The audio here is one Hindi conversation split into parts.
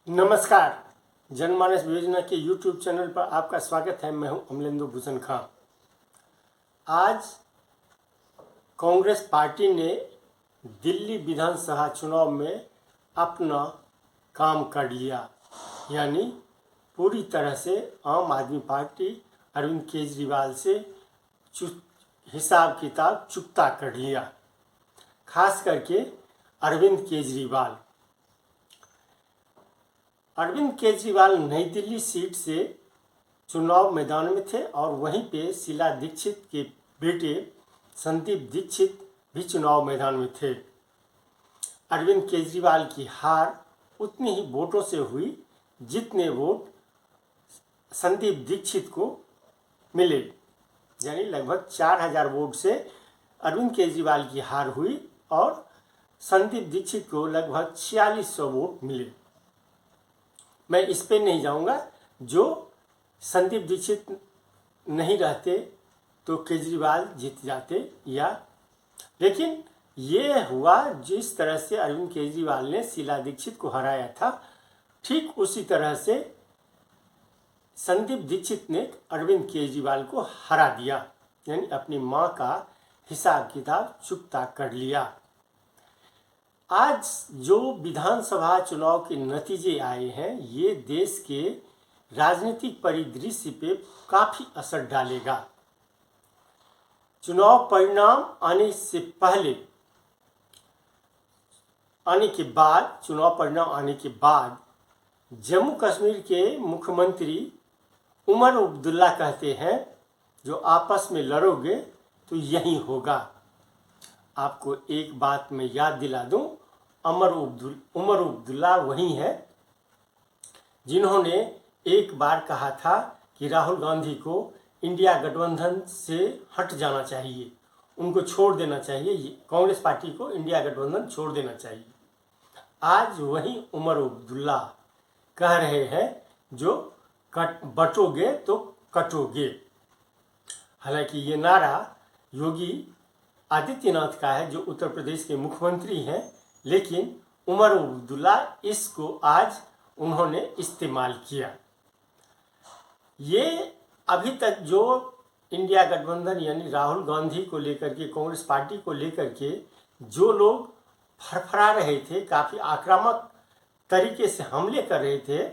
नमस्कार। जनमानस योजना के YouTube चैनल पर आपका स्वागत है। मैं हूं अमलेंदु भूषण खां। आज कांग्रेस पार्टी ने दिल्ली विधानसभा चुनाव में अपना काम कर लिया, यानी पूरी तरह से आम आदमी पार्टी अरविंद केजरीवाल से हिसाब किताब चुकता कर लिया। खास करके अरविंद केजरीवाल नई दिल्ली सीट से चुनाव मैदान में थे और वहीं पे शीला दीक्षित के बेटे संदीप दीक्षित भी चुनाव मैदान में थे। अरविंद केजरीवाल की हार उतनी ही वोटों से हुई जितने वोट संदीप दीक्षित को मिले, यानी लगभग 4000 वोट से अरविंद केजरीवाल की हार हुई और संदीप दीक्षित को लगभग 4600 वोट मिले। मैं इस पे नहीं जाऊंगा। जो संदीप दीक्षित नहीं रहते तो केजरीवाल जीत जाते लेकिन ये हुआ जिस तरह से अरविंद केजरीवाल ने शीला दीक्षित को हराया था, ठीक उसी तरह से संदीप दीक्षित ने अरविंद केजरीवाल को हरा दिया, यानी अपनी मां का हिसाब किताब चुकता कर लिया। आज जो विधानसभा चुनाव के नतीजे आए हैं, ये देश के राजनीतिक परिदृश्य पे काफी असर डालेगा। चुनाव परिणाम आने के बाद जम्मू कश्मीर के मुख्यमंत्री उमर अब्दुल्ला कहते हैं, जो आपस में लड़ोगे तो यही होगा। आपको एक बात मैं याद दिला दूं, उमर अब्दुल्ला वही है जिन्होंने एक बार कहा था कि राहुल गांधी को इंडिया गठबंधन से हट जाना चाहिए, उनको छोड़ देना चाहिए, कांग्रेस पार्टी को इंडिया गठबंधन छोड़ देना चाहिए। आज वही उमर अब्दुल्ला कह रहे हैं, जो बटोगे तो कटोगे। हालांकि ये नारा योगी आदित्यनाथ का है, जो उत्तर प्रदेश के मुख्यमंत्री हैं, लेकिन उमर अब्दुल्ला इसको आज उन्होंने इस्तेमाल किया। ये अभी तक जो इंडिया गठबंधन यानी राहुल गांधी को लेकर के, कांग्रेस पार्टी को लेकर के जो लोग फरफरा रहे थे, काफ़ी आक्रामक तरीके से हमले कर रहे थे,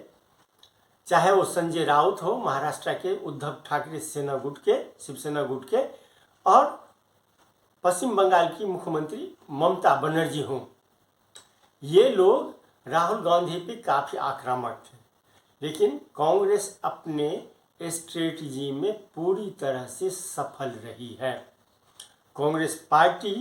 चाहे वो संजय राउत हो महाराष्ट्र के, उद्धव ठाकरे शिवसेना गुट के, और पश्चिम बंगाल की मुख्यमंत्री ममता बनर्जी हों, ये लोग राहुल गांधी पे काफ़ी आक्रामक थे। लेकिन कांग्रेस अपने स्ट्रेटजी में पूरी तरह से सफल रही है। कांग्रेस पार्टी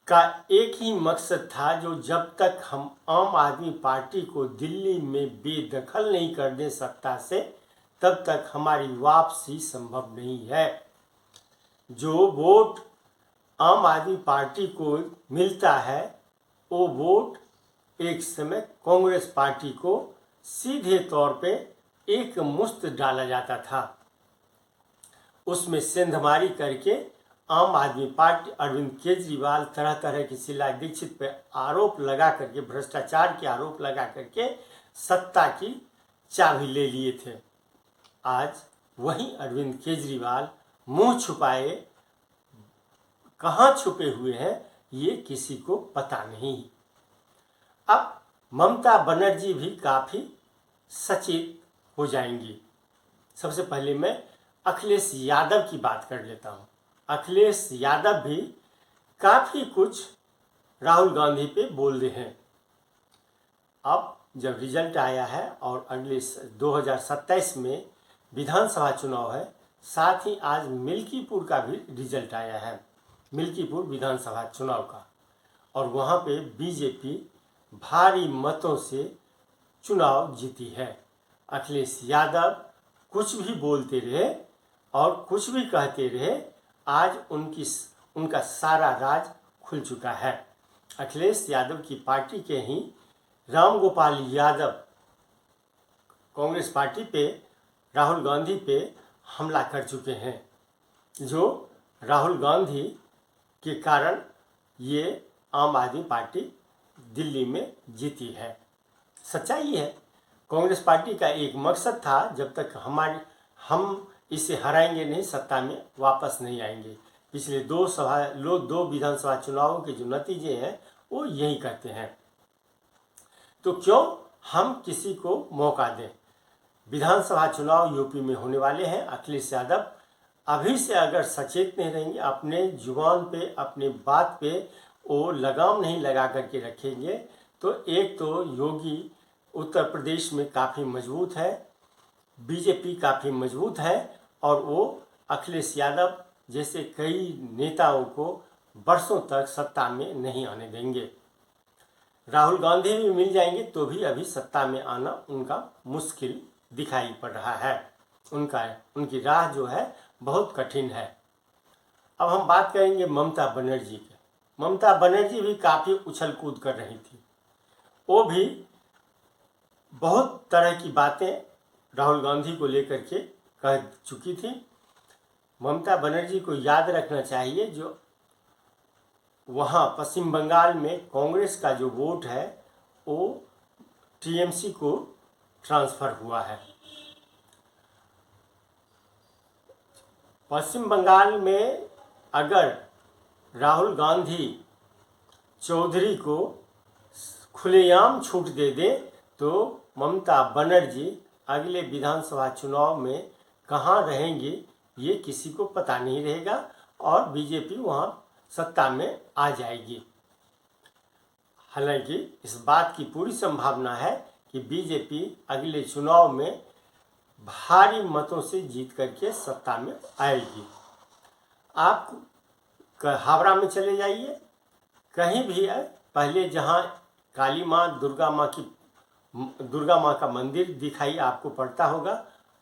का एक ही मकसद था, जो जब तक हम आम आदमी पार्टी को दिल्ली में बेदखल नहीं कर दे सत्ता से, तब तक हमारी वापसी संभव नहीं है। जो वोट आम आदमी पार्टी को मिलता है, वो वोट एक समय कांग्रेस पार्टी को सीधे तौर पे एक मुश्त डाला जाता था। उसमें सेंधमारी करके आम आदमी पार्टी अरविंद केजरीवाल तरह तरह की शीला दीक्षित पे आरोप लगा करके, भ्रष्टाचार के आरोप लगा करके सत्ता की चाबी ले लिए थे। आज वही अरविंद केजरीवाल मुंह छुपाए कहाँ छुपे हुए हैं, ये किसी को पता नहीं। अब ममता बनर्जी भी काफ़ी सचेत हो जाएंगी। सबसे पहले मैं अखिलेश यादव की बात कर लेता हूँ। अखिलेश यादव भी काफ़ी कुछ राहुल गांधी पे बोल रहे हैं। अब जब रिजल्ट आया है और अगले 2027 में विधानसभा चुनाव है, साथ ही आज मिल्कीपुर का भी रिजल्ट आया है, मिल्कीपुर विधानसभा चुनाव का, और वहाँ पे बीजेपी भारी मतों से चुनाव जीती है। अखिलेश यादव कुछ भी बोलते रहे और कुछ भी कहते रहे, आज उनका सारा राज खुल चुका है। अखिलेश यादव की पार्टी के ही रामगोपाल यादव कांग्रेस पार्टी पे राहुल गांधी पे हमला कर चुके हैं, जो राहुल गांधी के कारण ये आम आदमी पार्टी दिल्ली में जीती है। सच्चाई है। कांग्रेस पार्टी का एक मकसद था, जब तक हम इसे हराएंगे नहीं, सत्ता में वापस नहीं आएंगे। पिछले दो विधानसभा चुनावों के जो नतीजे हैं वो यही कहते हैं। तो क्यों हम किसी को मौका दें। विधानसभा चुनाव यूपी में होने वाले हैं। अखिलेश यादव अभी से अगर सचेत नहीं रहेंगे, अपने जुबान पे, अपने बात पे वो लगाम नहीं लगा करके रखेंगे, तो एक तो योगी उत्तर प्रदेश में काफ़ी मजबूत है, बीजेपी काफ़ी मजबूत है, और वो अखिलेश यादव जैसे कई नेताओं को बरसों तक सत्ता में नहीं आने देंगे। राहुल गांधी भी मिल जाएंगे तो भी अभी सत्ता में आना उनका मुश्किल दिखाई पड़ रहा है। उनकी राह जो है बहुत कठिन है। अब हम बात करेंगे ममता बनर्जी की। ममता बनर्जी भी काफ़ी उछल कूद कर रही थी। वो भी बहुत तरह की बातें राहुल गांधी को लेकर के कह चुकी थी। ममता बनर्जी को याद रखना चाहिए, जो वहाँ पश्चिम बंगाल में कांग्रेस का जो वोट है वो टीएमसी को ट्रांसफ़र हुआ है। पश्चिम बंगाल में अगर राहुल गांधी चौधरी को खुलेआम छूट दे दे तो ममता बनर्जी अगले विधानसभा चुनाव में कहाँ रहेंगी ये किसी को पता नहीं रहेगा, और बीजेपी वहाँ सत्ता में आ जाएगी। हालांकि इस बात की पूरी संभावना है कि बीजेपी अगले चुनाव में भारी मतों से जीत करके सत्ता में आएगी। आप हावड़ा में चले जाइए, कहीं भी है, पहले जहाँ काली माँ दुर्गा माँ का मंदिर दिखाई आपको पड़ता होगा,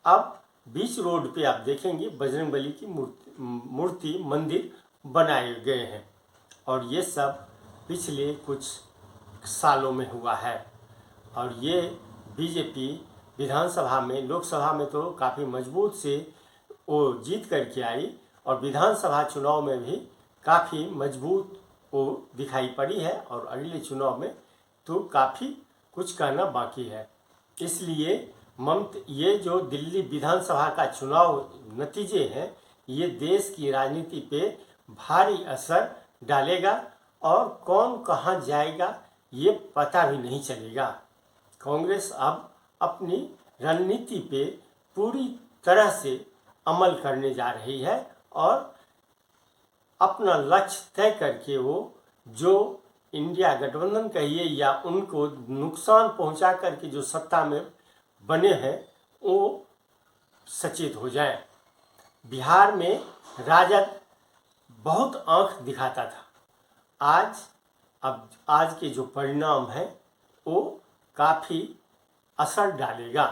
अब बीच रोड पे आप देखेंगे बजरंगबली की मूर्ति मंदिर बनाए गए हैं, और ये सब पिछले कुछ सालों में हुआ है। और ये बीजेपी विधानसभा में, लोकसभा में तो काफ़ी मजबूत से वो जीत करके आई, और विधानसभा चुनाव में भी काफ़ी मजबूत वो दिखाई पड़ी है, और अगले चुनाव में तो काफ़ी कुछ कहना बाकी है। इसलिए ये जो दिल्ली विधानसभा का चुनाव नतीजे हैं, ये देश की राजनीति पे भारी असर डालेगा, और कौन कहाँ जाएगा ये पता भी नहीं चलेगा। कांग्रेस अब अपनी रणनीति पे पूरी तरह से अमल करने जा रही है, और अपना लक्ष्य तय करके वो जो इंडिया गठबंधन कहिए या उनको नुकसान पहुंचा करके जो सत्ता में बने हैं वो सचेत हो जाए। बिहार में राजद बहुत आंख दिखाता था, आज के जो परिणाम है वो काफ़ी असर डालेगा,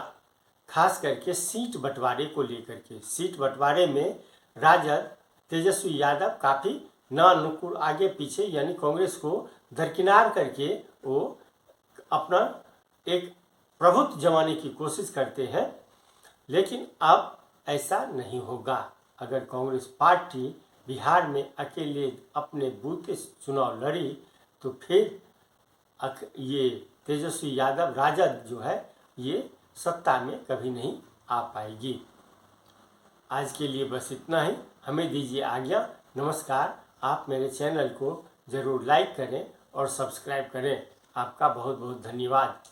खास करके सीट बंटवारे को लेकर के। सीट बंटवारे में राजद तेजस्वी यादव काफ़ी नानुकुर आगे पीछे, यानी कांग्रेस को दरकिनार करके वो अपना एक प्रभुत्व जमाने की कोशिश करते हैं, लेकिन अब ऐसा नहीं होगा। अगर कांग्रेस पार्टी बिहार में अकेले अपने बूथ के चुनाव लड़ी तो फिर ये तेजस्वी यादव राजद जो है ये सत्ता में कभी नहीं आ पाएगी। आज के लिए बस इतना ही। हमें दीजिए आज्ञा। नमस्कार। आप मेरे चैनल को ज़रूर लाइक करें और सब्सक्राइब करें। आपका बहुत बहुत धन्यवाद।